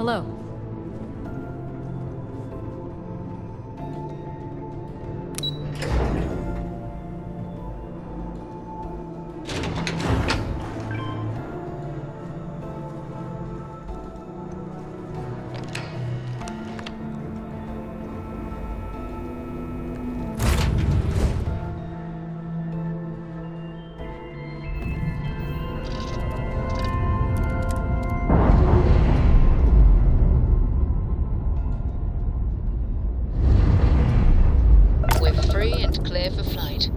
Hello. We're free and clear for flight.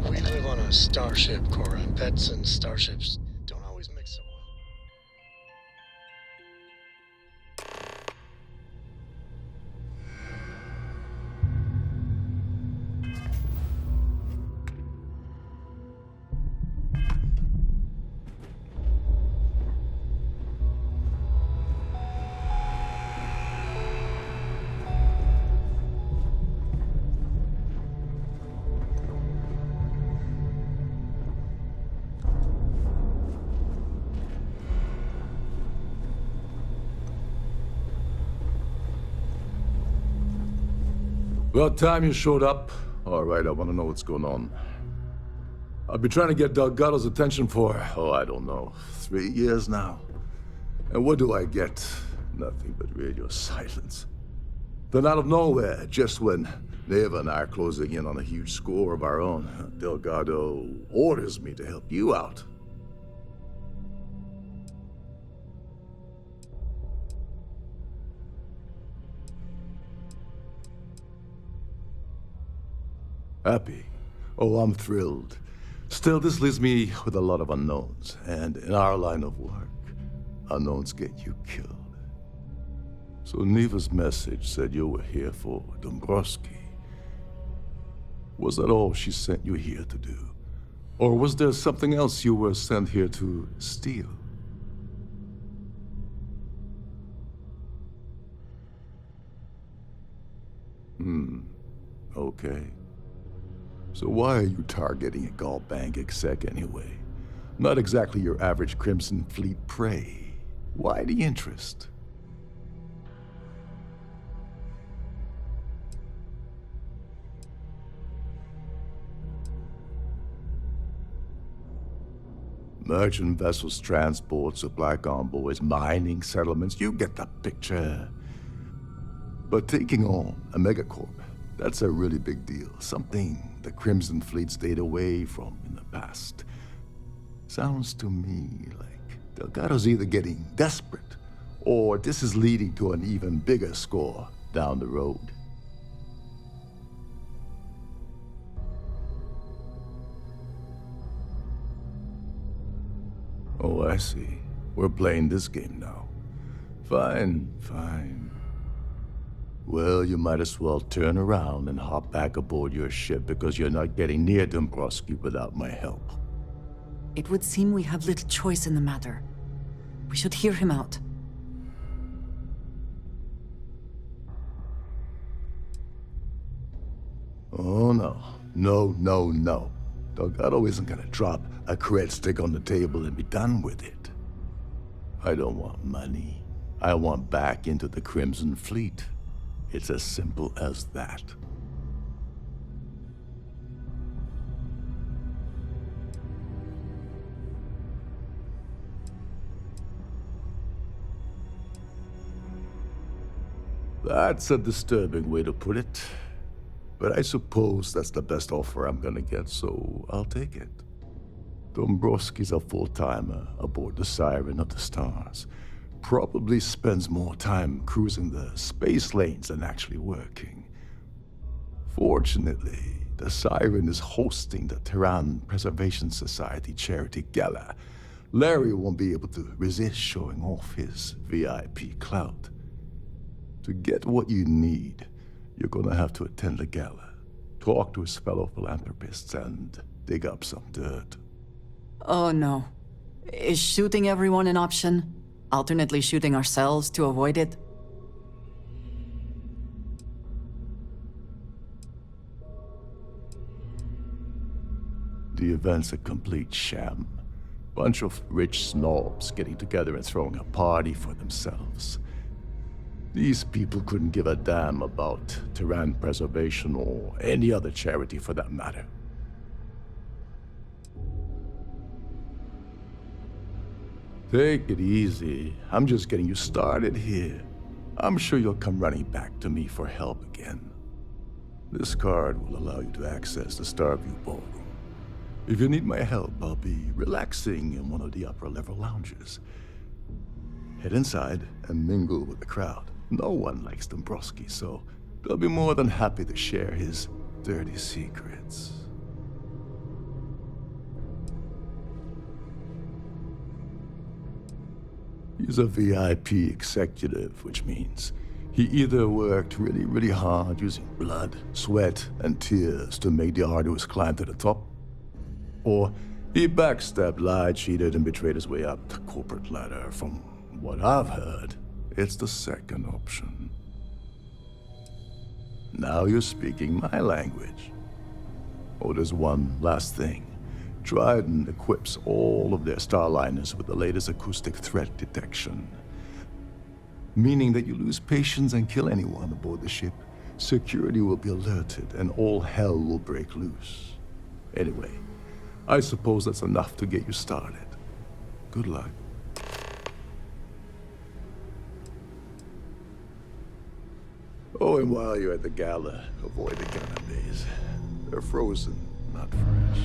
We live on a starship, Cora, and pets and starships don't always mix so well. About time you showed up. All right, I want to know what's going on. I've been trying to get Delgado's attention for, I don't know, 3 years now. And what do I get? Nothing but radio silence. Then out of nowhere, just when Neva and I are closing in on a huge score of our own, Delgado orders me to help you out. Happy? Oh, I'm thrilled. Still, this leaves me with a lot of unknowns, and in our line of work, unknowns get you killed. So Neva's message said you were here for Dombrowski. Was that all she sent you here to do? Or was there something else you were sent here to steal? Okay. So why are you targeting a Gallbank exec anyway? Not exactly your average Crimson Fleet prey. Why the interest? Merchant vessels, transport, supply convoys, mining settlements, you get the picture. But taking on a megacorp, that's a really big deal. Something the Crimson Fleet stayed away from in the past. Sounds to me like Delgado's either getting desperate, or this is leading to an even bigger score down the road. Oh, I see. We're playing this game now. Fine, fine. Well, you might as well turn around and hop back aboard your ship because you're not getting near Dombrowski without my help. It would seem we have little choice in the matter. We should hear him out. Oh, no. No, no, no. Delgado isn't gonna drop a cred stick on the table and be done with it. I don't want money. I want back into the Crimson Fleet. It's as simple as that. That's a disturbing way to put it. But I suppose that's the best offer I'm gonna get, so I'll take it. Dombrowski's a full-timer aboard the Siren of the Stars. Probably spends more time cruising the space lanes than actually working. Fortunately, the Siren is hosting the Terran Preservation Society charity gala. Larry won't be able to resist showing off his VIP clout. To get what you need, you're gonna have to attend the gala, talk to his fellow philanthropists, and dig up some dirt. Oh no. Is shooting everyone an option? Alternately shooting ourselves to avoid it? The event's a complete sham. Bunch of rich snobs getting together and throwing a party for themselves. These people couldn't give a damn about Terran preservation or any other charity for that matter. Take it easy. I'm just getting you started here. I'm sure you'll come running back to me for help again. This card will allow you to access the Starfield ballroom. If you need my help, I'll be relaxing in one of the upper-level lounges. Head inside and mingle with the crowd. No one likes Dombrowski, so they'll be more than happy to share his dirty secrets. He's a VIP executive, which means he either worked really hard using blood, sweat, and tears to make the arduous climb to the top, or he backstabbed, lied, cheated, and betrayed his way up the corporate ladder. From what I've heard, it's the second option. Now you're speaking my language. Oh, there's one last thing. Dryden equips all of their starliners with the latest acoustic threat detection. Meaning that you lose patience and kill anyone aboard the ship, security will be alerted and all hell will break loose. Anyway, I suppose that's enough to get you started. Good luck. Oh, and while you're at the gala, avoid the cannabis. They're frozen, not fresh.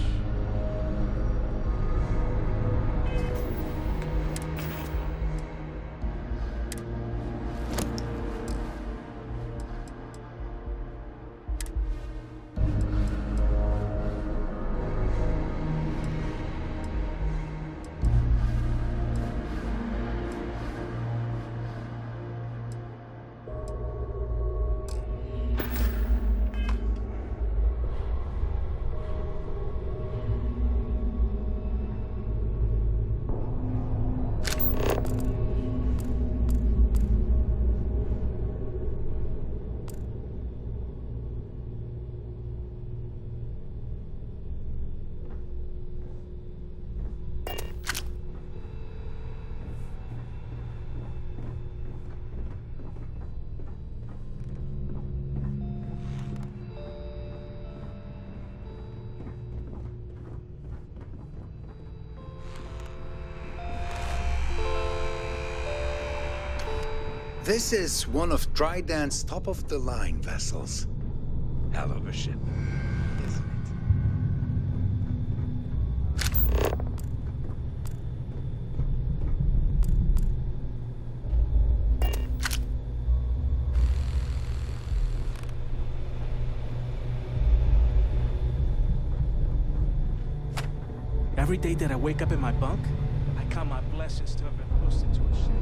This is one of Dryden's top-of-the-line vessels. Hell of a ship, isn't Every day that I wake up in my bunk, I count my blessings to have been posted to a ship.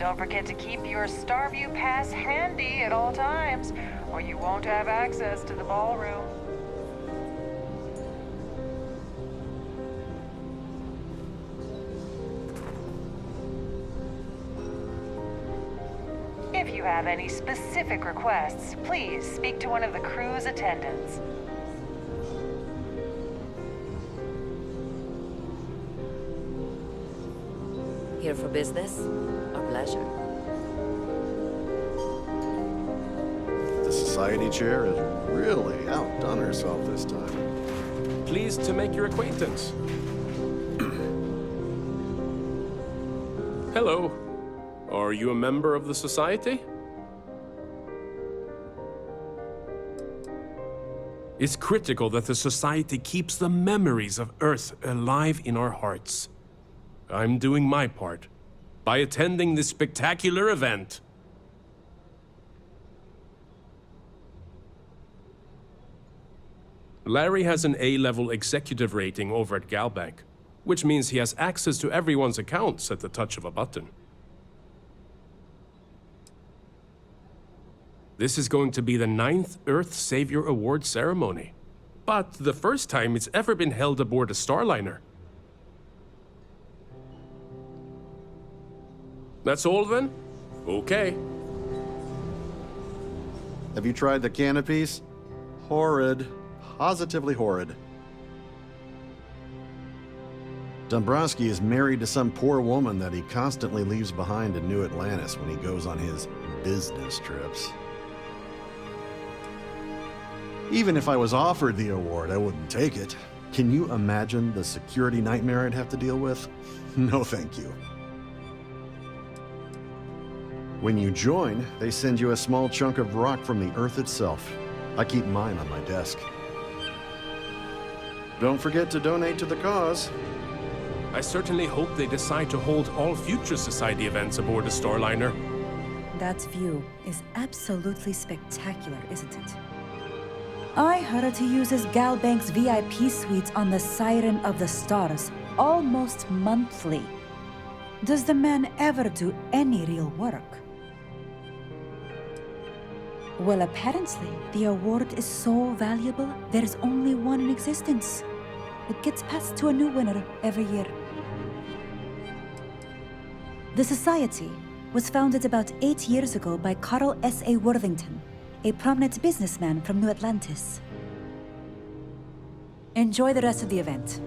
don't forget to keep your Starview pass handy at all times, or you won't have access to the ballroom. If you have any specific requests, please speak to one of the crew's attendants. Here for business or pleasure? The society chair has really outdone herself this time. Pleased to make your acquaintance. Hello. Are you a member of the society? It's critical that the society keeps the memories of Earth alive in our hearts. I'm doing my part by attending this spectacular event. Larry has an A-level executive rating over at Galbank, which means he has access to everyone's accounts at the touch of a button. This is going to be the 9th Earth Savior Award ceremony, but the first time it's ever been held aboard a Starliner. That's all then? Okay. Have you tried the canopies? Horrid. Positively horrid. Dombrowski is married to some poor woman that he constantly leaves behind in New Atlantis when he goes on his business trips. Even if I was offered the award, I wouldn't take it. Can you imagine the security nightmare I'd have to deal with? No, thank you. When you join, they send you a small chunk of rock from the Earth itself. I keep mine on my desk. Don't forget to donate to the cause. I certainly hope they decide to hold all future society events aboard a Starliner. That view is absolutely spectacular, isn't it? I heard he uses Galbank's VIP suites on the Siren of the Stars almost monthly. Does the man ever do any real work? Well, apparently, the award is so valuable, there's only one in existence. It gets passed to a new winner every year. The Society was founded about 8 years ago by Carl S.A. Worthington, a prominent businessman from New Atlantis. Enjoy the rest of the event.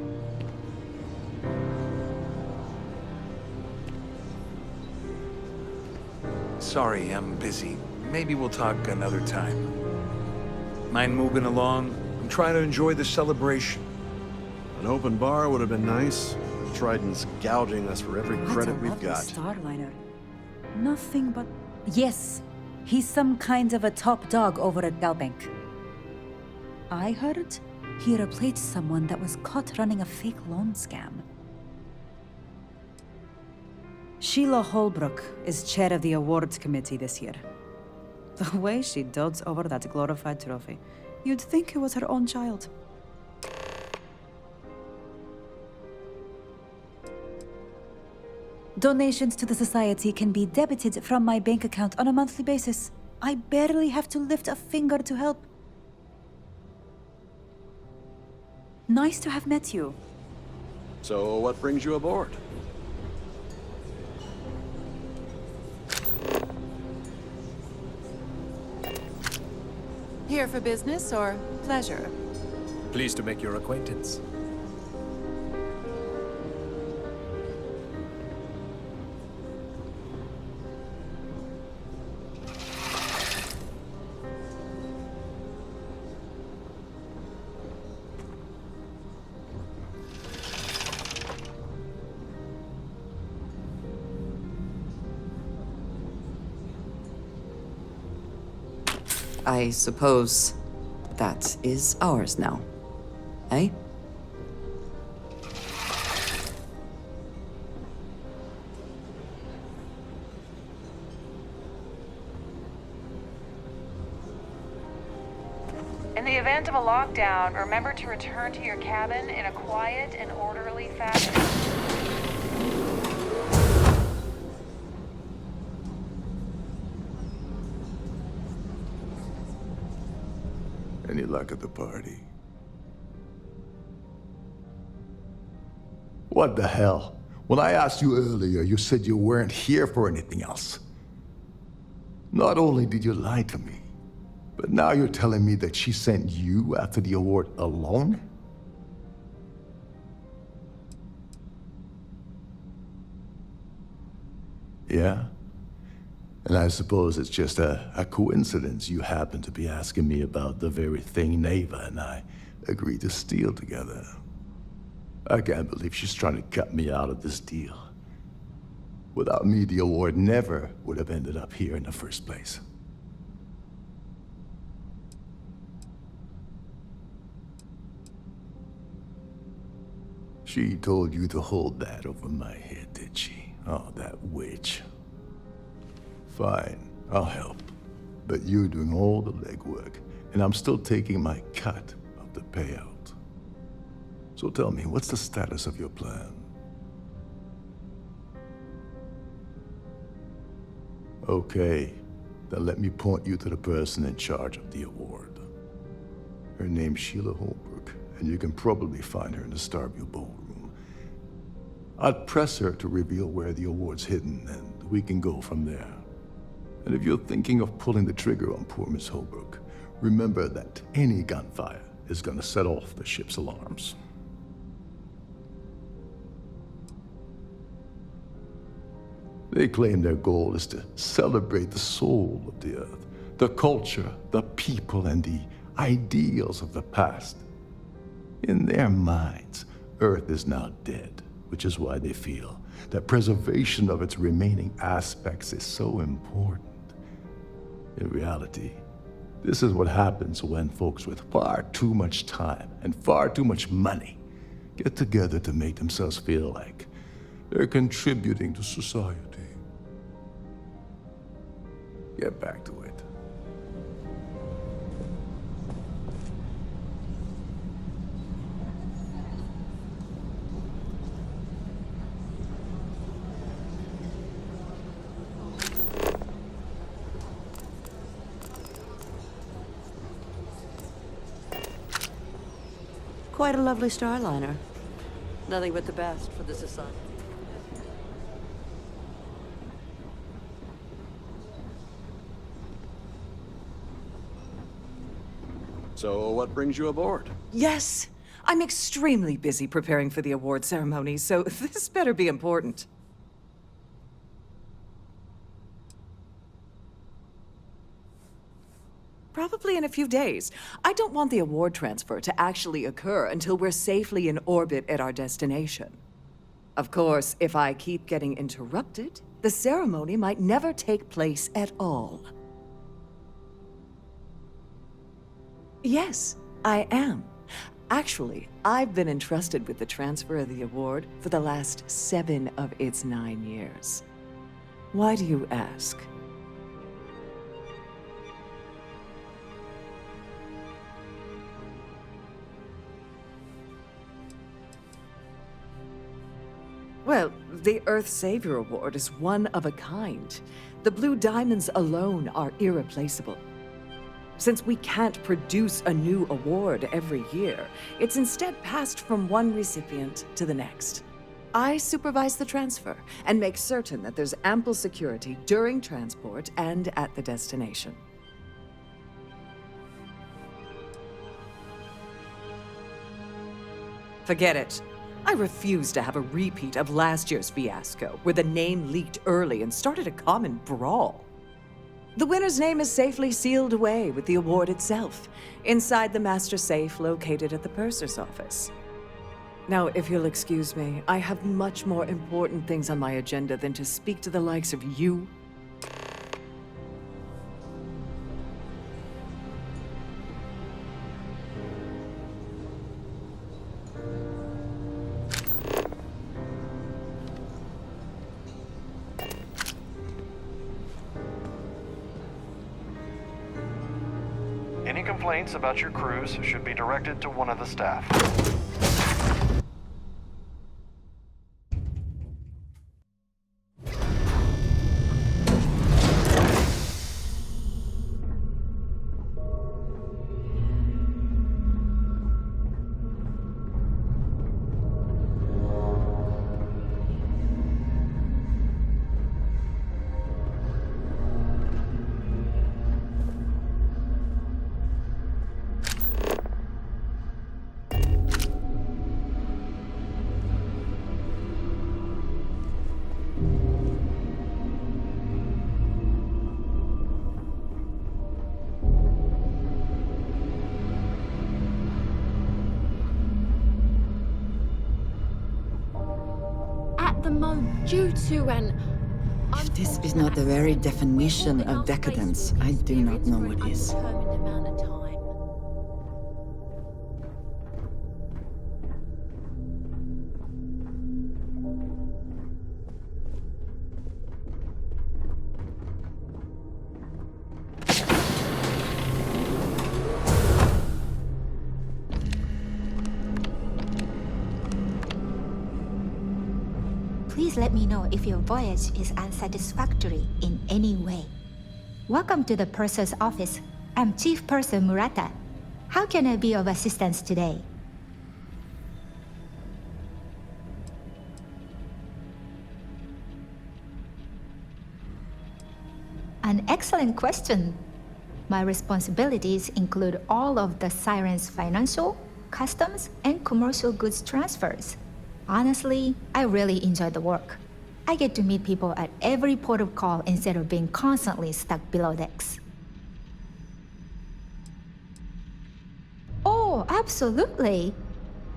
Sorry, I'm busy. Maybe we'll talk another time. Mind moving along? I'm trying to enjoy the celebration. An open bar would have been nice. Trident's gouging us for every credit we've got. Starliner. Nothing but... Yes, he's some kind of a top dog over at Galbank. I heard he replaced someone that was caught running a fake loan scam. Sheila Holbrook is chair of the awards committee this year. The way she dotes over that glorified trophy, you'd think it was her own child. Donations to the Society can be debited from my bank account on a monthly basis. I barely have to lift a finger to help. Nice to have met you. So, what brings you aboard? Here for business or pleasure? Pleased to make your acquaintance. I suppose that is ours now, eh? In the event of a lockdown, remember to return to your cabin in a quiet and orderly fashion. Any luck at the party? What the hell? When I asked you earlier, you said you weren't here for anything else. Not only did you lie to me, but now you're telling me that she sent you after the award alone? Yeah? And I suppose it's just a coincidence you happen to be asking me about the very thing Neva and I agreed to steal together. I can't believe she's trying to cut me out of this deal. Without me, the award never would have ended up here in the first place. She told you to hold that over my head, did she? Oh, that witch. Fine, I'll help. But you're doing all the legwork, and I'm still taking my cut of the payout. So tell me, what's the status of your plan? Okay, then let me point you to the person in charge of the award. Her name's Sheila Holbrook, and you can probably find her in the Starfield ballroom. I'd press her to reveal where the award's hidden, and we can go from there. And if you're thinking of pulling the trigger on poor Miss Holbrook, remember that any gunfire is gonna set off the ship's alarms. They claim their goal is to celebrate the soul of the Earth, the culture, the people, and the ideals of the past. In their minds, Earth is now dead, which is why they feel that preservation of its remaining aspects is so important. In reality, this is what happens when folks with far too much time and far too much money get together to make themselves feel like they're contributing to society. Get back to it. Quite a lovely starliner. Nothing but the best for the society. So, what brings you aboard? Yes, I'm extremely busy preparing for the award ceremony, so this better be important. Probably in a few days. I don't want the award transfer to actually occur until we're safely in orbit at our destination. Of course, if I keep getting interrupted, the ceremony might never take place at all. Yes, I am. Actually, I've been entrusted with the transfer of the award for the last 7 of its 9 years. Why do you ask? Well, the Earth Savior Award is one of a kind. The Blue Diamonds alone are irreplaceable. Since we can't produce a new award every year, it's instead passed from one recipient to the next. I supervise the transfer and make certain that there's ample security during transport and at the destination. Forget it. I refuse to have a repeat of last year's fiasco, where the name leaked early and started a common brawl. The winner's name is safely sealed away with the award itself, inside the master safe located at the purser's office. Now, if you'll excuse me, I have much more important things on my agenda than to speak to the likes of you. Any complaints about your cruise should be directed to one of the staff. the moment due to an... If this is not the very definition of decadence, I do not know what is. Please let me know if your voyage is unsatisfactory in any way. Welcome to the Purser's office. I'm Chief Purser Murata. How can I be of assistance today? An excellent question. My responsibilities include all of the Siren's financial, customs, and commercial goods transfers. Honestly, I really enjoy the work. I get to meet people at every port of call instead of being constantly stuck below decks. Oh, absolutely!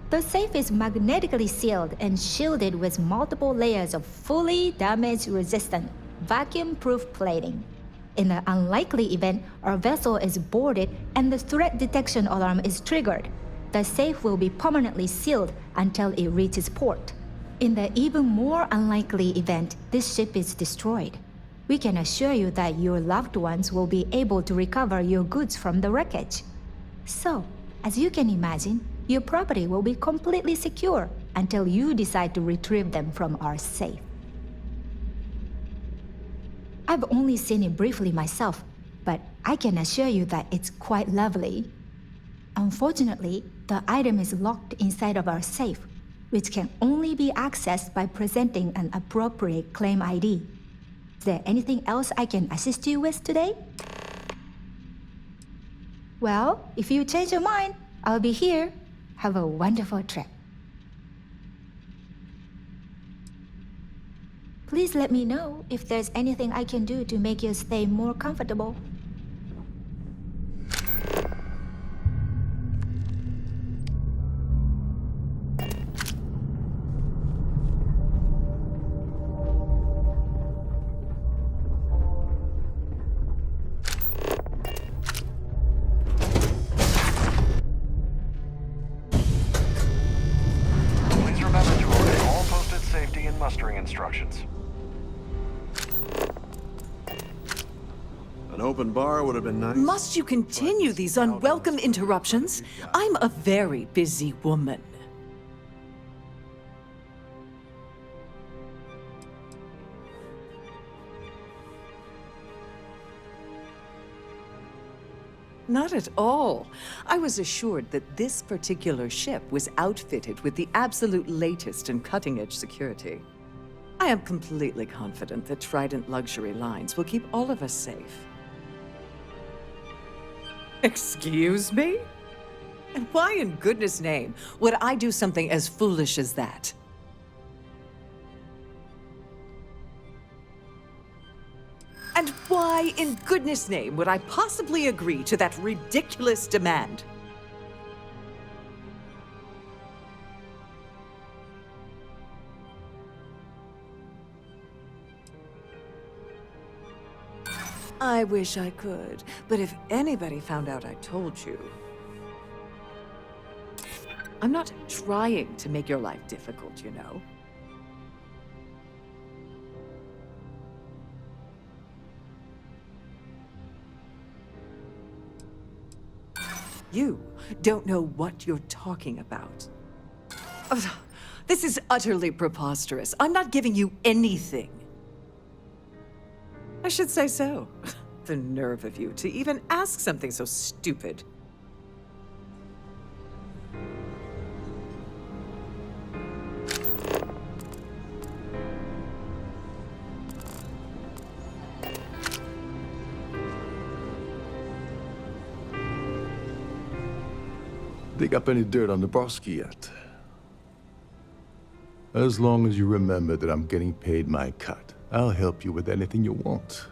The safe is magnetically sealed and shielded with multiple layers of fully damage-resistant, vacuum-proof plating. In the unlikely event our vessel is boarded and the threat detection alarm is triggered, the safe will be permanently sealed until it reaches port. In the even more unlikely event this ship is destroyed, we can assure you that your loved ones will be able to recover your goods from the wreckage. So, as you can imagine, your property will be completely secure until you decide to retrieve them from our safe. I've only seen it briefly myself, but I can assure you that it's quite lovely. Unfortunately, the item is locked inside of our safe, which can only be accessed by presenting an appropriate claim ID. Is there anything else I can assist you with today? Well, if you change your mind, I'll be here. Have a wonderful trip. Please let me know if there's anything I can do to make your stay more comfortable. Please remember to obey all posted safety and mustering instructions. An open bar would have been nice. Must you continue these unwelcome interruptions? I'm a very busy woman. Not at all. I was assured that this particular ship was outfitted with the absolute latest and cutting-edge security. I am completely confident that Trident Luxury Lines will keep all of us safe. Excuse me? And why in goodness name would I do something as foolish as that? And why in goodness name would I possibly agree to that ridiculous demand? I wish I could, but if anybody found out I told you... I'm not trying to make your life difficult, you know. You don't know what you're talking about. Ugh, this is utterly preposterous. I'm not giving you anything. I should say so. The nerve of you to even ask something so stupid. Dig up any dirt on the Broski yet? As long as you remember that I'm getting paid my cut, I'll help you with anything you want.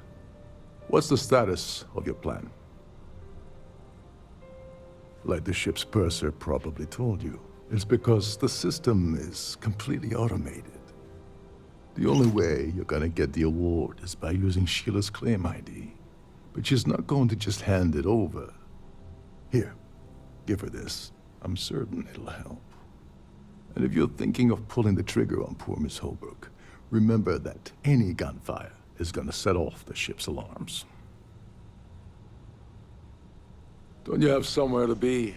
What's the status of your plan? Like the ship's purser probably told you, it's because the system is completely automated. The only way you're gonna get the award is by using Sheila's claim ID. But she's not going to just hand it over. Here, give her this. I'm certain it'll help. And if you're thinking of pulling the trigger on poor Miss Holbrook, remember that any gunfire is gonna set off the ship's alarms. Don't you have somewhere to be?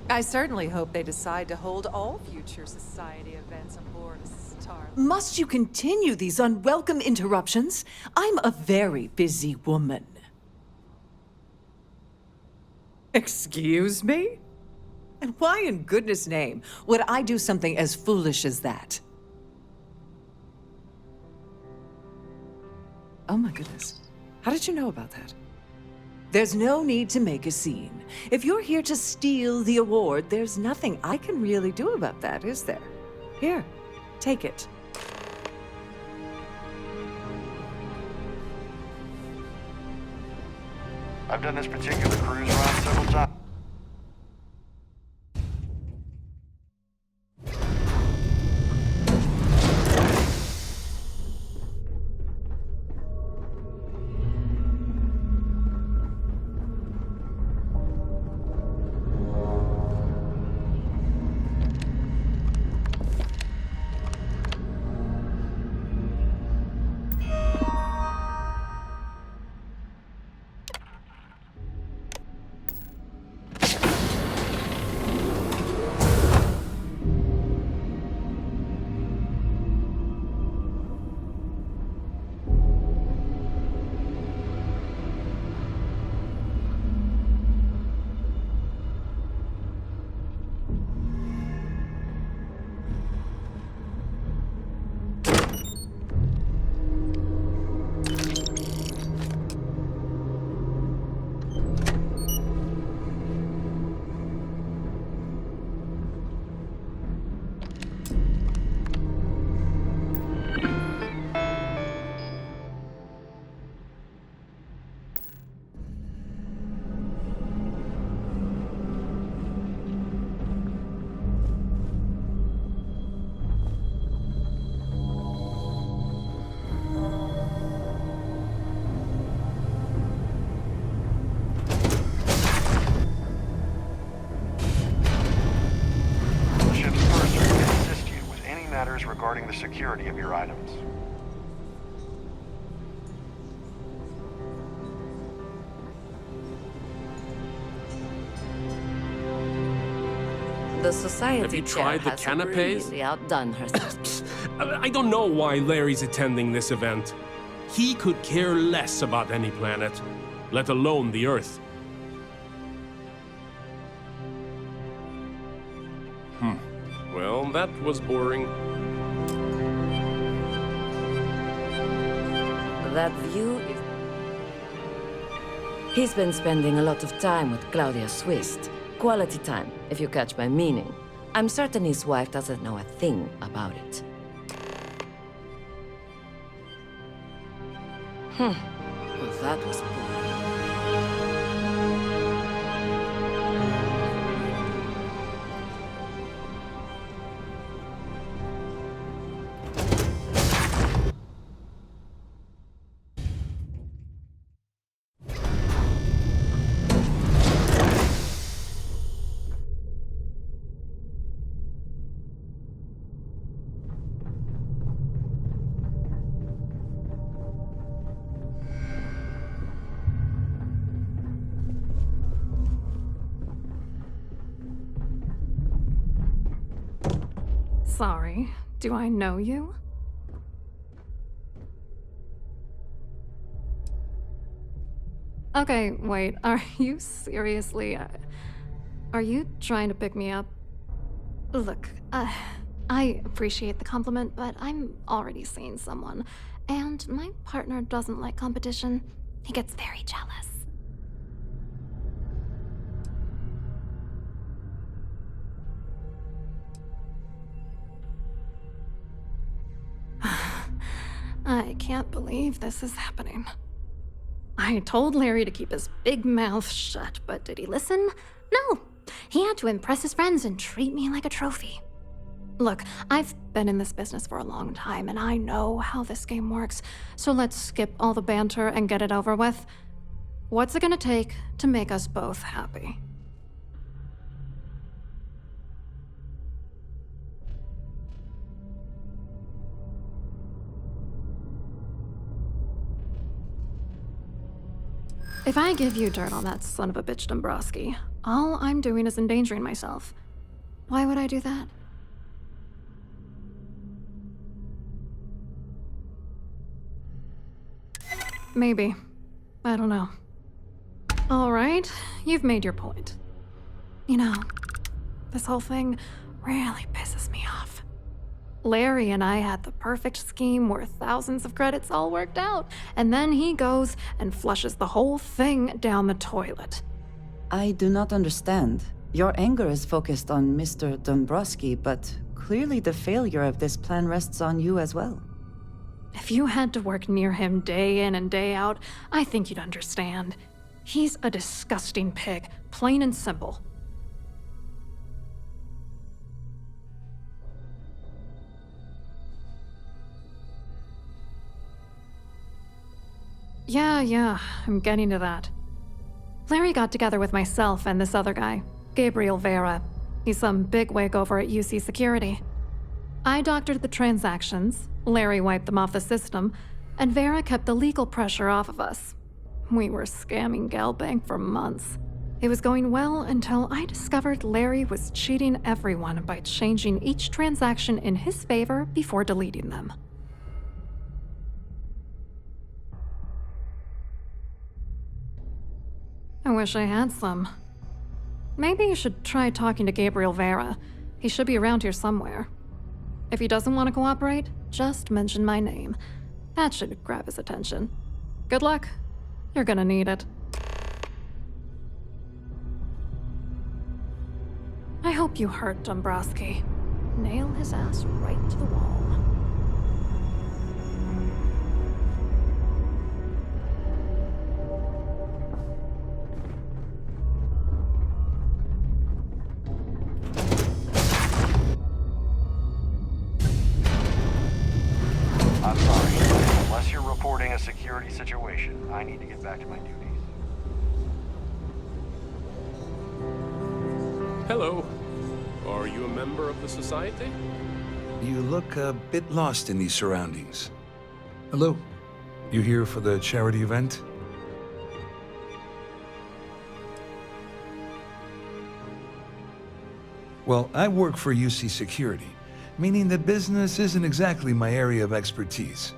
I certainly hope they decide to hold all future society events aboard a Star. Must you continue these unwelcome interruptions? I'm a very busy woman. Excuse me? And why in goodness name would I do something as foolish as that? Oh my goodness. How did you know about that? There's no need to make a scene. If you're here to steal the award, there's nothing I can really do about that, is there? Here, take it. I've done this particular cruise run several times. Regarding the security of your items. The society Have you chair tried the has canapes? really outdone herself. I don't know why Larry's attending this event. He could care less about any planet, let alone the Earth. Well, that was boring. That view is... He's been spending a lot of time with Claudia Swist. Quality time, if you catch my meaning. I'm certain his wife doesn't know a thing about it. Well, that was boring. Sorry, do I know you? Okay, wait, are you seriously... are you trying to pick me up? Look, I appreciate the compliment, but I'm already seeing someone, and my partner doesn't like competition. He gets very jealous. I can't believe this is happening. I told Larry to keep his big mouth shut, but did he listen? No. He had to impress his friends and treat me like a trophy. Look, I've been in this business for a long time, and I know how this game works, so let's skip all the banter and get it over with. What's it gonna take to make us both happy? If I give you dirt on that son of a bitch Dombrowski, all I'm doing is endangering myself. Why would I do that? Maybe. I don't know. All right, you've made your point. You know, this whole thing really pisses me off. Larry and I had the perfect scheme worth thousands of credits all worked out, and then he goes and flushes the whole thing down the toilet. I do not understand. Your anger is focused on Mr. Dombrowski, but clearly the failure of this plan rests on you as well. If you had to work near him day in and day out, I think you'd understand. He's a disgusting pig, plain and simple. Yeah, I'm getting to that. Larry got together with myself and this other guy, Gabriel Vera. He's some bigwig over at UC Security. I doctored the transactions, Larry wiped them off the system, and Vera kept the legal pressure off of us. We were scamming Galbank for months. It was going well until I discovered Larry was cheating everyone by changing each transaction in his favor before deleting them. I wish I had some. Maybe you should try talking to Gabriel Vera. He should be around here somewhere. If he doesn't want to cooperate, just mention my name. That should grab his attention. Good luck. You're gonna need it. I hope you hurt Dombrowski. Nail his ass right to the wall. I'm sorry. Unless you're reporting a security situation, I need to get back to my duties. Hello. Are you a member of the Society? You look a bit lost in these surroundings. Hello? You here for the charity event? Well, I work for UC Security, meaning that business isn't exactly my area of expertise.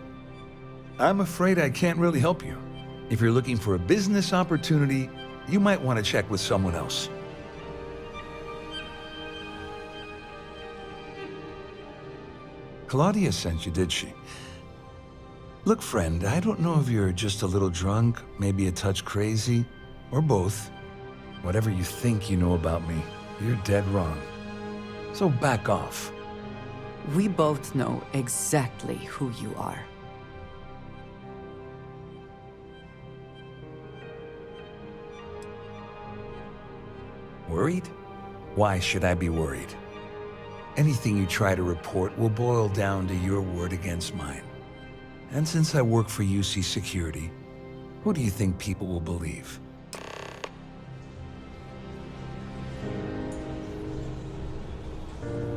I'm afraid I can't really help you. If you're looking for a business opportunity, you might want to check with someone else. Claudia sent you, did she? Look, friend, I don't know if you're just a little drunk, maybe a touch crazy, or both. Whatever you think you know about me, you're dead wrong. So back off. We both know exactly who you are. Worried? Why should I be worried? Anything you try to report will boil down to your word against mine. And since I work for UC Security, who do you think people will believe?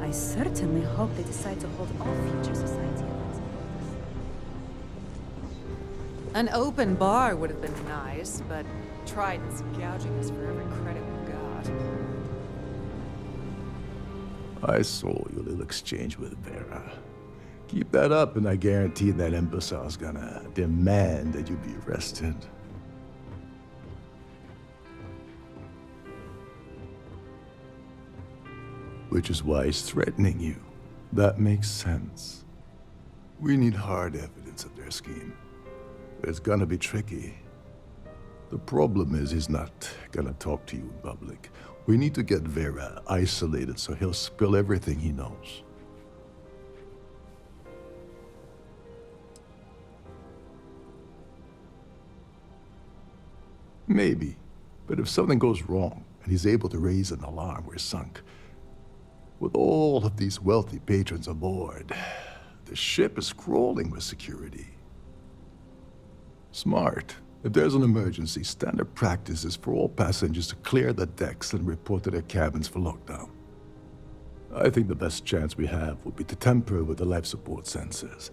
I certainly hope they decide to hold all future society events. An open bar would have been nice, but Trident's gouging us for every credit we've got. I saw your little exchange with Vera. Keep that up, and I guarantee that imbecile's gonna demand that you be arrested. Which is why he's threatening you. That makes sense. We need hard evidence of their scheme. It's gonna be tricky. The problem is he's not gonna talk to you in public. We need to get Vera isolated so he'll spill everything he knows. Maybe, but if something goes wrong and he's able to raise an alarm, we're sunk. With all of these wealthy patrons aboard, the ship is crawling with security. Smart. If there's an emergency, standard practice is for all passengers to clear the decks and report to their cabins for lockdown. I think the best chance we have would be to tamper with the life support sensors.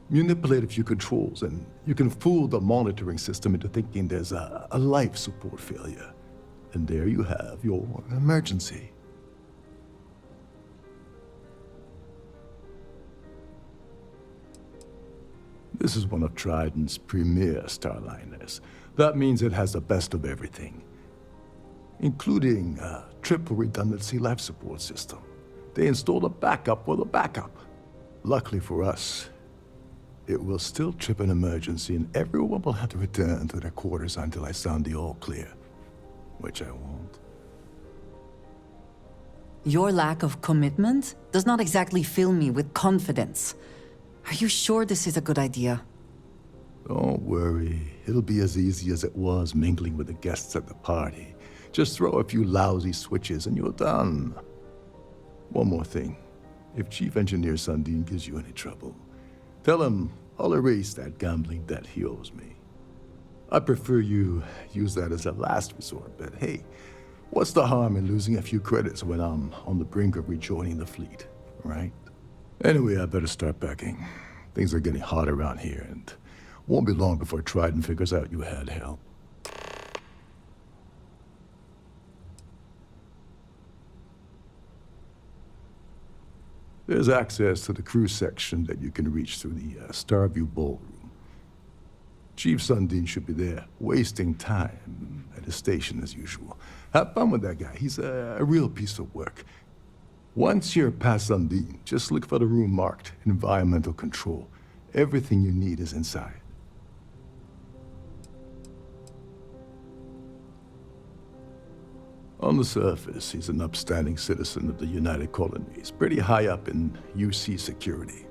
Manipulate a few controls, and you can fool the monitoring system into thinking there's a life support failure. And there you have your emergency. This is one of Trident's premier starliners. That means it has the best of everything, including a triple redundancy life support system. They installed a backup for the backup. Luckily for us, it will still trip an emergency and everyone will have to return to their quarters until I sound the all clear, which I won't. Your lack of commitment does not exactly fill me with confidence. Are you sure this is a good idea? Don't worry. It'll be as easy as it was mingling with the guests at the party. Just throw a few lousy switches and you're done. One more thing. If Chief Engineer Sundin gives you any trouble, tell him I'll erase that gambling debt he owes me. I prefer you use that as a last resort, but hey, what's the harm in losing a few credits when I'm on the brink of rejoining the fleet, right? Anyway, I better start packing. Things are getting hot around here, and won't be long before Trident figures out you had help. There's access to the crew section that you can reach through the Starview ballroom. Chief Sundin should be there, wasting time at his station as usual. Have fun with that guy. He's a real piece of work. Once you're past Sundin, just look for the room marked Environmental Control. Everything you need is inside. On the surface, he's an upstanding citizen of the United Colonies, pretty high up in UC security.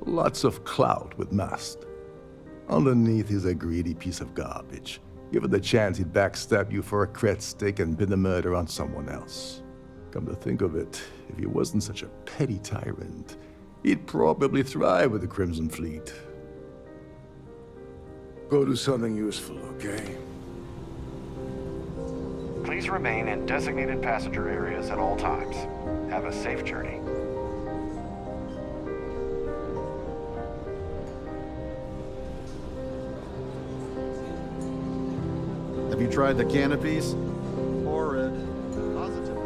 Lots of clout with Mast. Underneath, he's a greedy piece of garbage. Given the chance, he'd backstab you for a cret stick and pin the murder on someone else. Come to think of it, if he wasn't such a petty tyrant, he'd probably thrive with the Crimson Fleet. Go do something useful, okay? Please remain in designated passenger areas at all times. Have a safe journey. Have you tried the canopies? Horrid. Positively.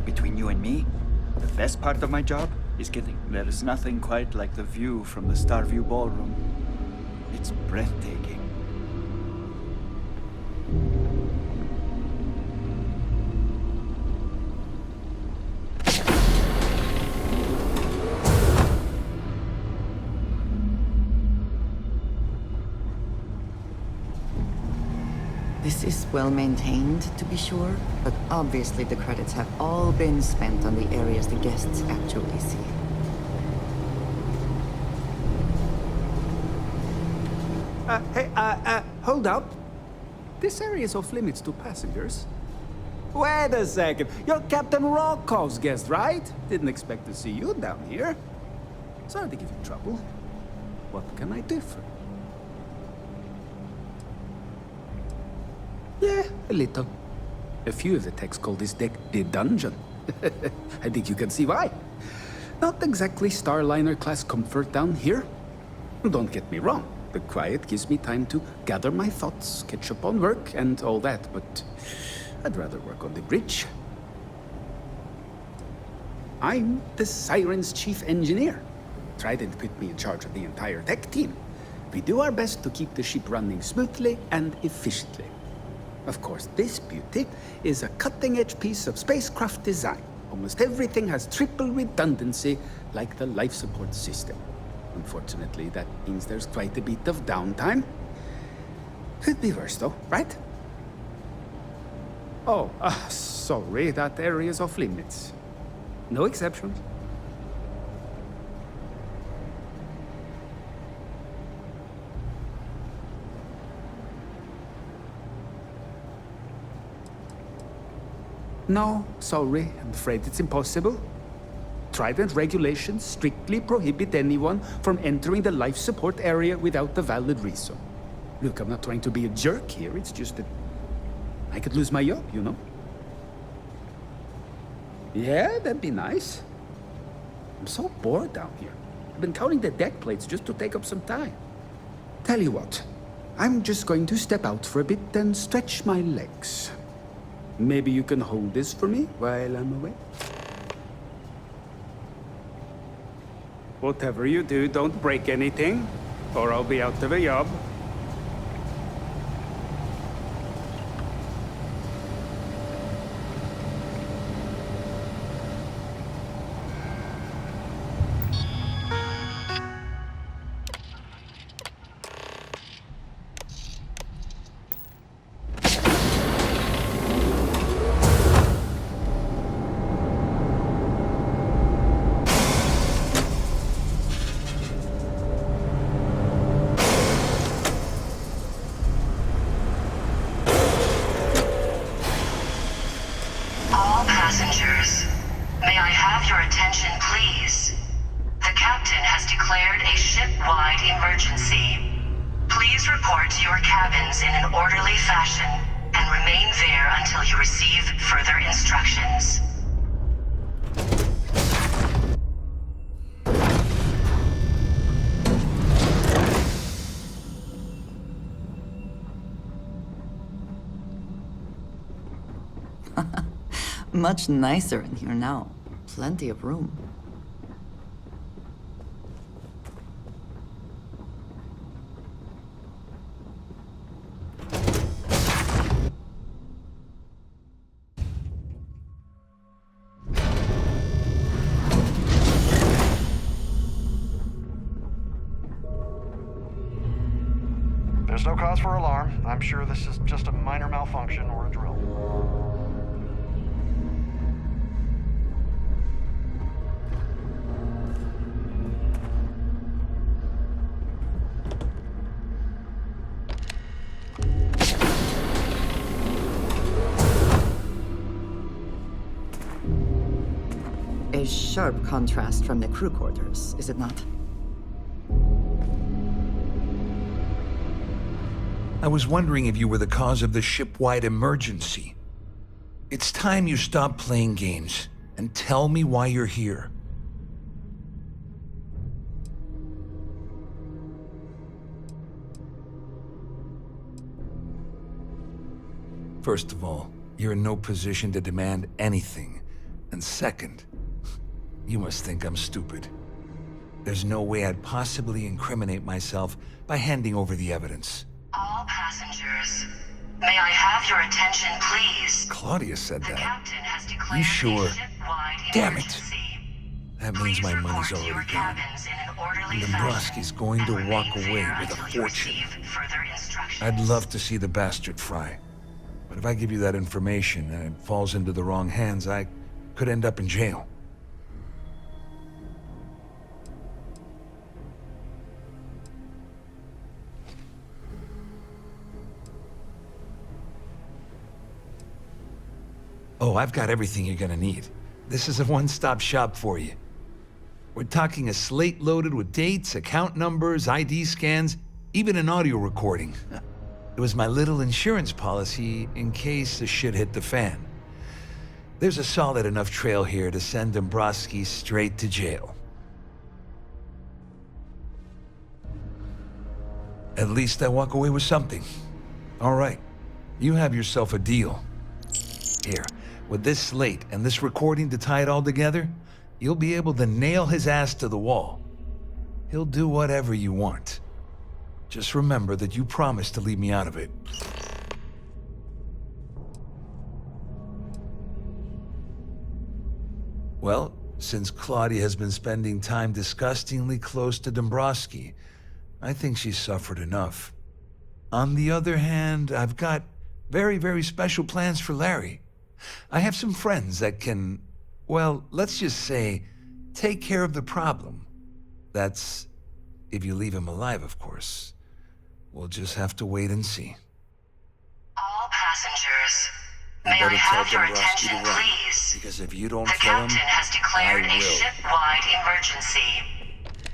Between you and me, the best part of my job is getting. There is nothing quite like the view from the Starview ballroom. It's breathtaking. This is well maintained, to be sure, but obviously the credits have all been spent on the areas the guests actually see. Hold up. This area is off limits to passengers. Wait a second. You're Captain Rocko's guest, right? Didn't expect to see you down here. Sorry to give you trouble. What can I do for you? Yeah, a little. A few of the techs call this deck the dungeon. I think you can see why. Not exactly Starliner-class comfort down here. Don't get me wrong. The quiet gives me time to gather my thoughts, catch up on work, and all that, but I'd rather work on the bridge. I'm the Siren's chief engineer. Trident put me in charge of the entire tech team. We do our best to keep the ship running smoothly and efficiently. Of course, this beauty is a cutting-edge piece of spacecraft design, Almost everything has triple redundancy, like the life support system. Unfortunately, that means there's quite a bit of downtime. Could be worse, though, right? Oh, sorry, that area is off limits. No exceptions. No, sorry, I'm afraid it's impossible. Trident regulations strictly prohibit anyone from entering the life support area without a valid reason. Look, I'm not trying to be a jerk here, it's just that I could lose my job, you know? Yeah, that'd be nice. I'm so bored down here. I've been counting the deck plates just to take up some time. Tell you what, I'm just going to step out for a bit and stretch my legs. Maybe you can hold this for me while I'm away? Whatever you do, don't break anything, or I'll be out of a job. Passengers, may I have your attention, please? The captain has declared a ship-wide emergency. Please report to your cabins in an orderly fashion and remain there until you receive further instructions. Much nicer in here now. Plenty of room. There's no cause for alarm. I'm sure this is just a minor malfunction or a drill. A sharp contrast from the crew quarters, is it not? I was wondering if you were the cause of the ship-wide emergency. It's time you stop playing games and tell me why you're here. First of all, you're in no position to demand anything. And second, you must think I'm stupid. There's no way I'd possibly incriminate myself by handing over the evidence. All passengers, may I have your attention, please? Claudia said The that. captain has declared You sure? a ship-wide Damn it! emergency. That means my money's Report to your already gone. cabins in an orderly And fashion Dombrowski's going to and walk remain away there with a until you fortune. receive further instructions. I'd love to see the bastard fry. But if I give you that information and it falls into the wrong hands, I could end up in jail. Oh, I've got everything you're gonna need. This is a one-stop shop for you. We're talking a slate loaded with dates, account numbers, ID scans, even an audio recording. It was my little insurance policy in case the shit hit the fan. There's a solid enough trail here to send Dombrowski straight to jail. At least I walk away with something. All right, you have yourself a deal. Here, with this slate and this recording to tie it all together, you'll be able to nail his ass to the wall. He'll do whatever you want. Just remember that you promised to leave me out of it. Well, since Claudia has been spending time disgustingly close to Dombrowski, I think she's suffered enough. On the other hand, I've got very, very special plans for Larry. I have some friends that can, well, let's just say, take care of the problem. That's if you leave him alive, of course. We'll just have to wait and see. All passengers, You may I better tell have your Dombrowski attention, to run, please? because if you don't The kill him, captain has declared I a will. ship-wide emergency.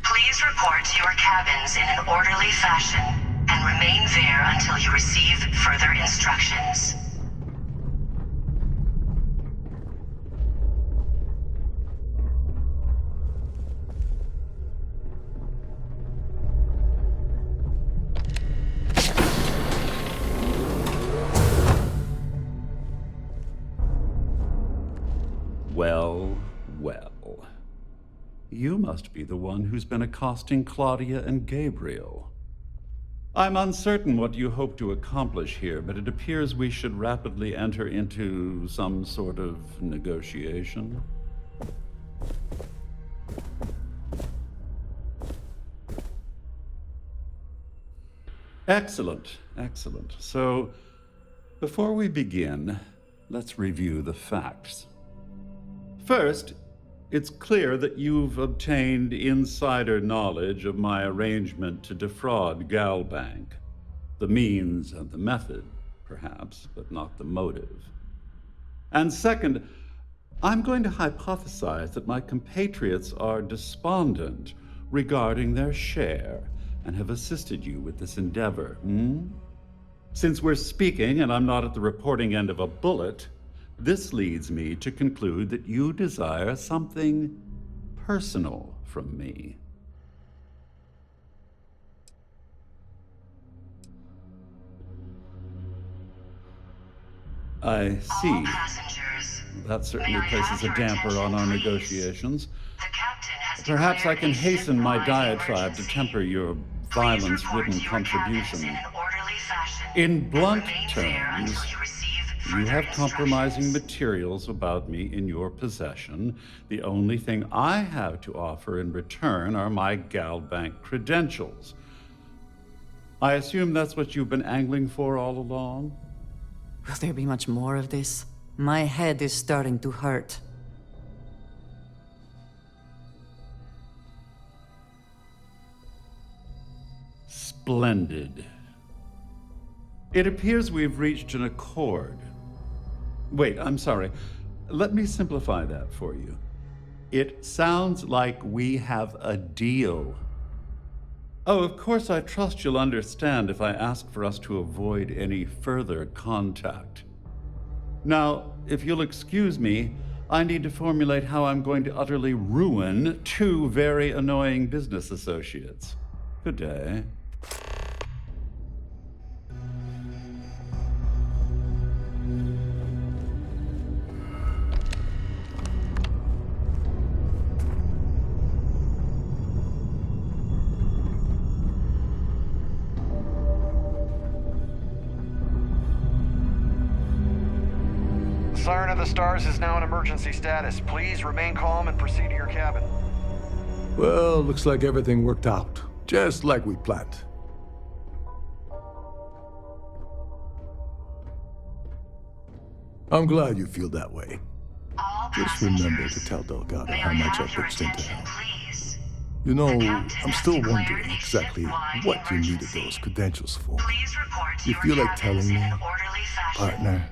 Please report to your cabins in an orderly fashion and remain there until you receive further instructions. Well, well. You must be the one who's been accosting Claudia and Gabriel. I'm uncertain what you hope to accomplish here, but it appears we should rapidly enter into some sort of negotiation. Excellent, excellent. So, before we begin, let's review the facts. First, it's clear that you've obtained insider knowledge of my arrangement to defraud Galbank. The means and the method, perhaps, but not the motive. And second, I'm going to hypothesize that my compatriots are despondent regarding their share and have assisted you with this endeavor. Since we're speaking and I'm not at the reporting end of a bullet, this leads me to conclude that you desire something personal from me. I see. That certainly places a damper on our negotiations. Perhaps I can hasten my diatribe to temper your violence-ridden contribution. In blunt terms, you have compromising materials about me in your possession. The only thing I have to offer in return are my Galbank credentials. I assume that's what you've been angling for all along? Will there be much more of this? My head is starting to hurt. Splendid. It appears we've reached an accord. Wait, I'm sorry. Let me simplify that for you. It sounds like we have a deal. Oh, of course, I trust you'll understand if I ask for us to avoid any further contact. Now, if you'll excuse me, I need to formulate how I'm going to utterly ruin two very annoying business associates. Good day. Siren of the Stars is now in emergency status. Please remain calm and proceed to your cabin. Well, looks like everything worked out, just like we planned. I'm glad you feel that way. Just remember to tell Delgado how much I pitched into him. You know, I'm still wondering exactly what you needed those credentials for. You feel like telling me, partner?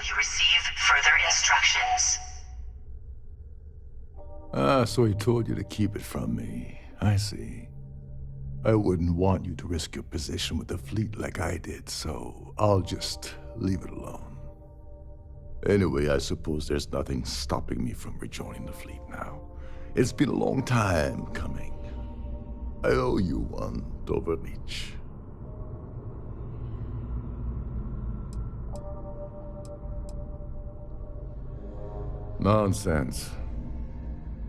You receive further instructions. Ah, so he told you to keep it from me. I see. I wouldn't want you to risk your position with the fleet like I did, so I'll just leave it alone. Anyway, I suppose there's nothing stopping me from rejoining the fleet now. It's been a long time coming. I owe you one, Doverlich. Nonsense.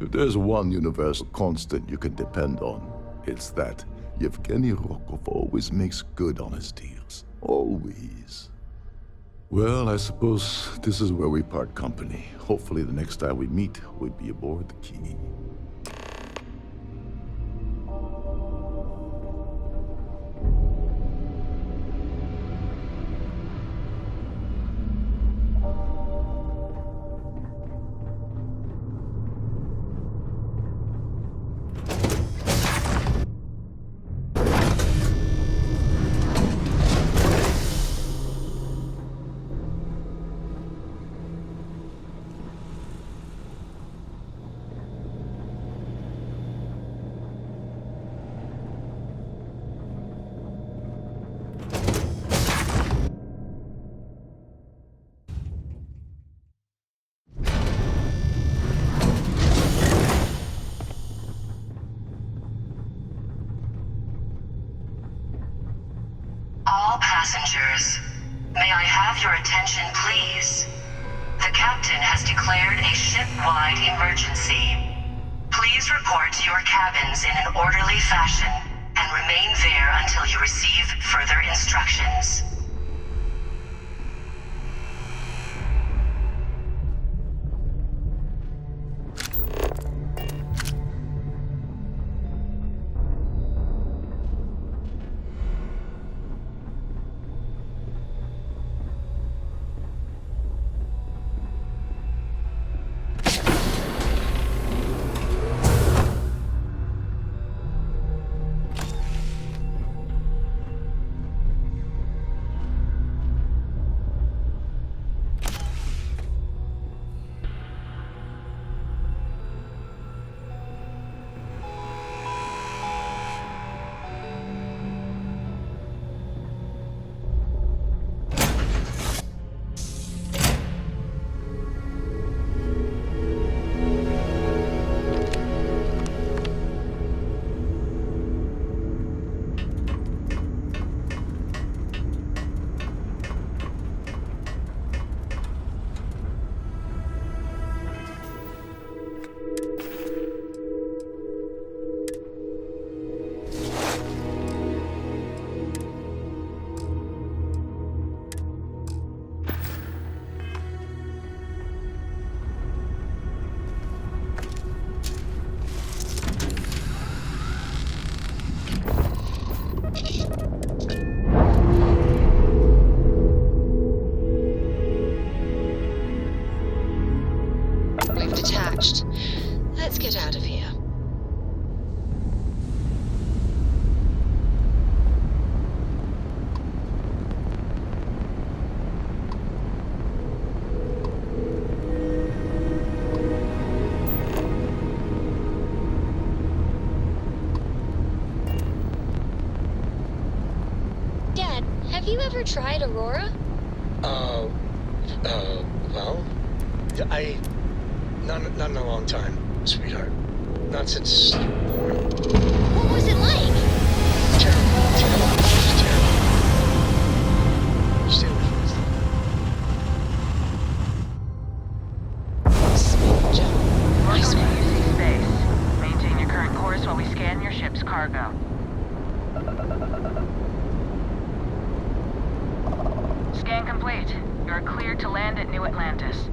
If there's one universal constant you can depend on, it's that Yevgeny Rokov always makes good on his deals. Always. Well, I suppose this is where we part company. Hopefully the next time we meet, we'll be aboard the Key. All passengers, may I have your attention, please? The captain has declared a ship-wide emergency. Please report to your cabins in an orderly fashion and remain there until you receive further instructions. We've detached. Let's get out of here. Dad, have you ever tried Aurora? Well, not in a long time, sweetheart. Not since you were born. What was it like? Terrible. Stay away from this thing. Smooth job. Nice Welcome one. to UC Space. Maintain your current course while we scan your ship's cargo. Scan complete. You're cleared to land at New Atlantis.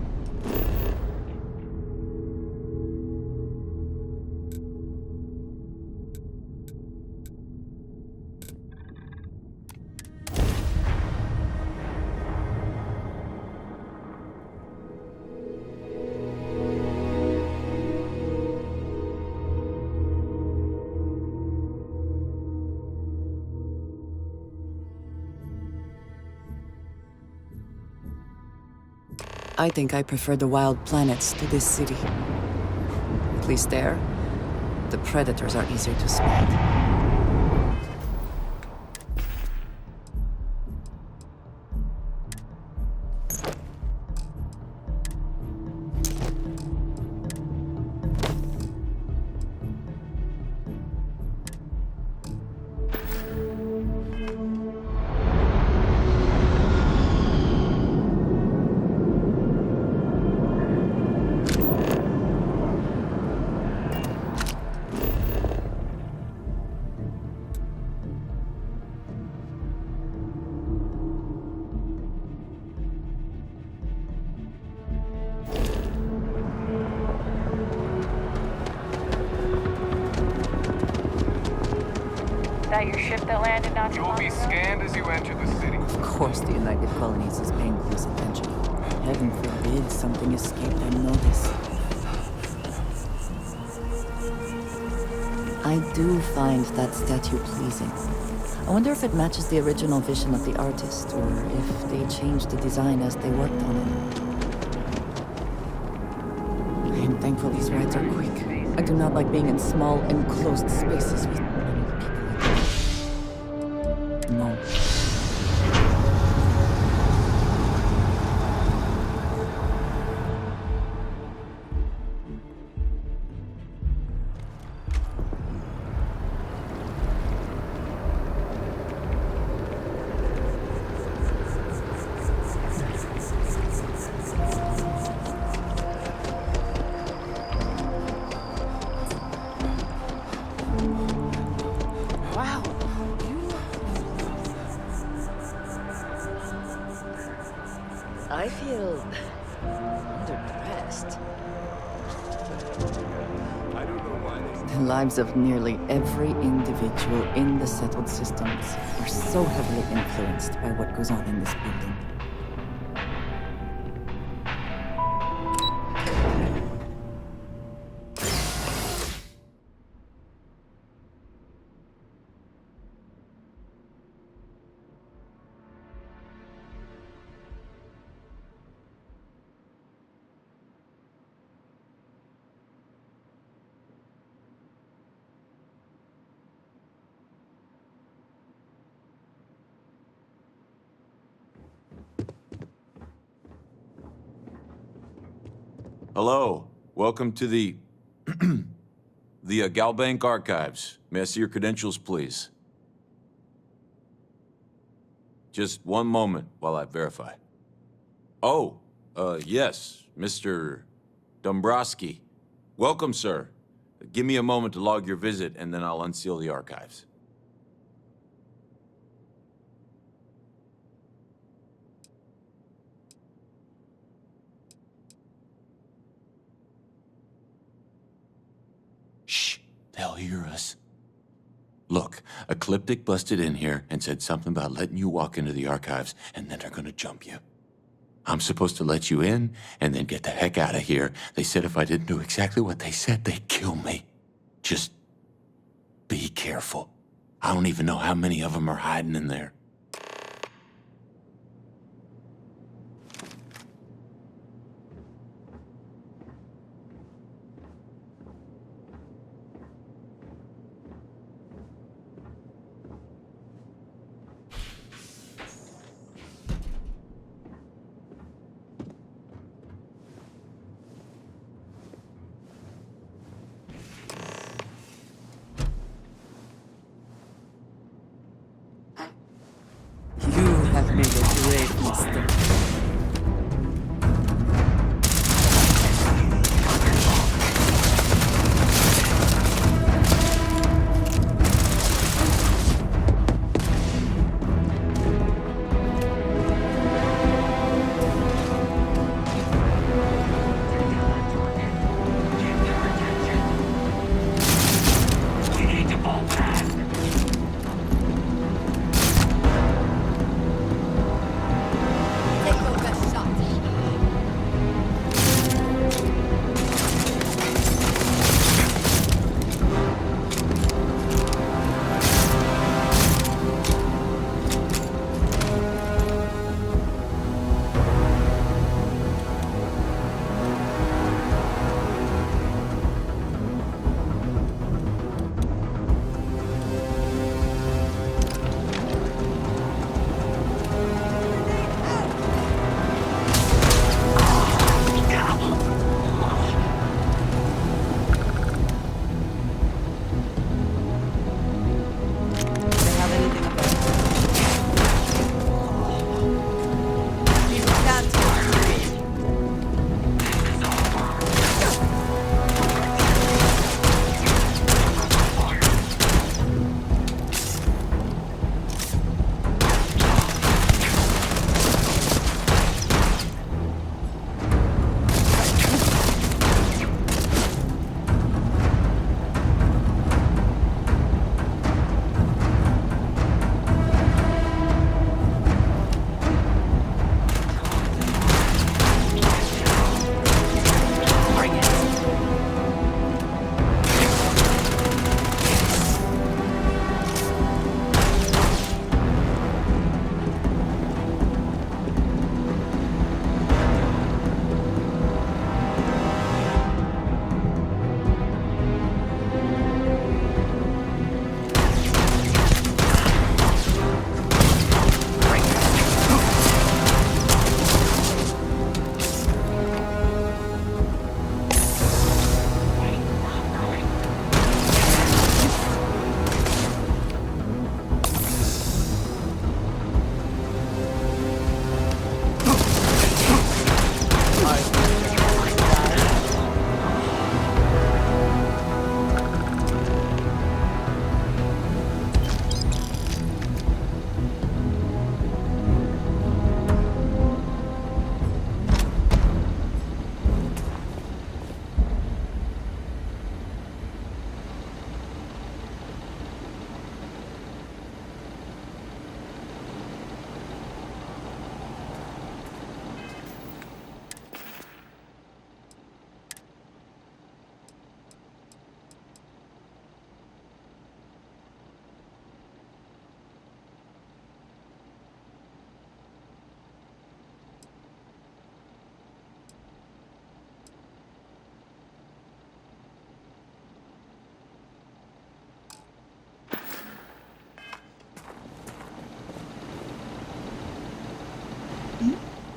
I think I prefer the wild planets to this city. At least there, the predators are easier to spot. That your ship that landed not too long ago? You'll be scanned as you enter the city. Of course the United Colonies is paying close attention. Heaven forbid something escaped unnoticed. I do find that statue pleasing. I wonder if it matches the original vision of the artist, or if they changed the design as they worked on it. I am thankful these rides are quick. I do not like being in small, enclosed spaces with many people. No. Wow. I feel underdressed. The lives of nearly every individual in the settled systems are so heavily influenced by what goes on in this building. Hello. Welcome to the Galbank Archives. May I see your credentials, please? Just one moment while I verify. Oh, yes, Mr. Dombrowski. Welcome, sir. Give me a moment to log your visit, and then I'll unseal the archives. Shh, they'll hear us. Look, Ecliptic busted in here and said something about letting you walk into the archives, and then they're gonna jump you. I'm supposed to let you in, and then get the heck out of here. They said if I didn't do exactly what they said, they'd kill me. Just be careful. I don't even know how many of them are hiding in there.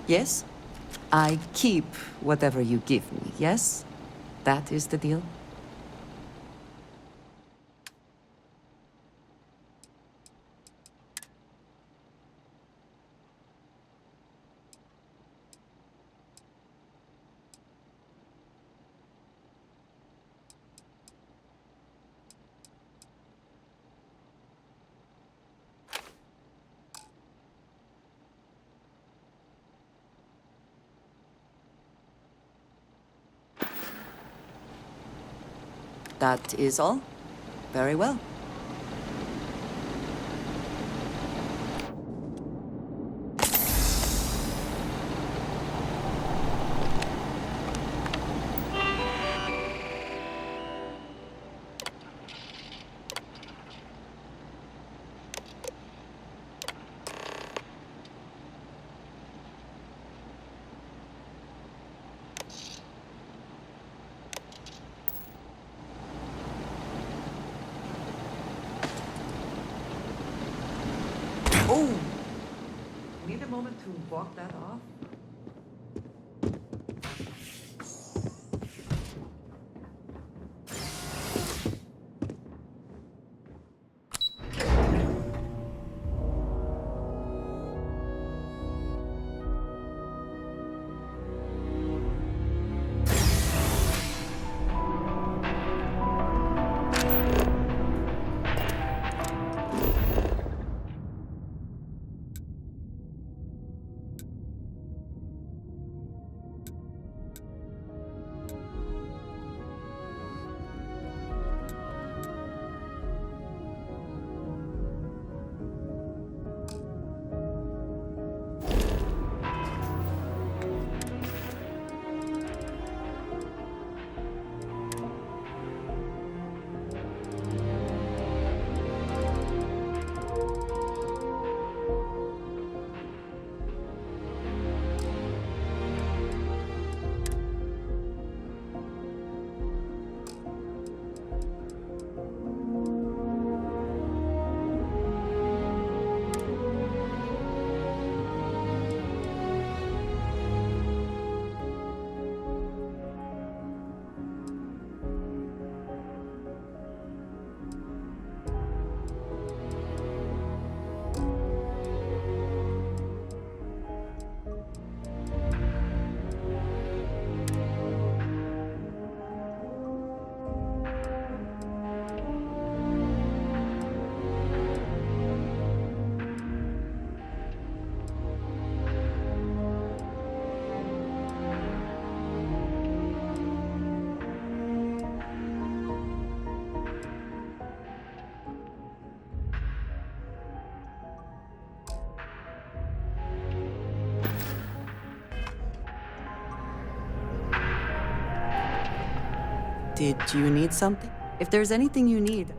Yes? I keep whatever you give me, yes? That is the deal? That is all? Very well. Oh! Need a moment to walk that off? Did you need something? If there's anything you need...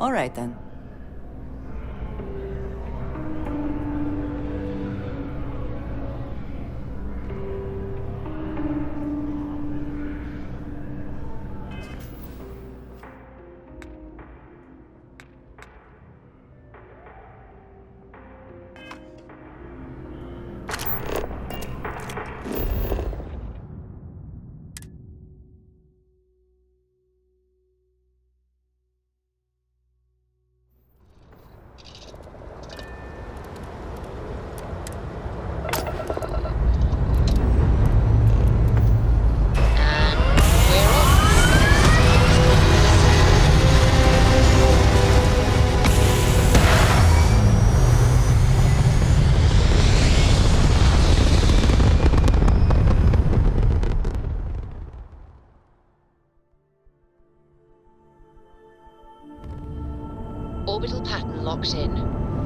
All right, then. Orbital pattern locked in.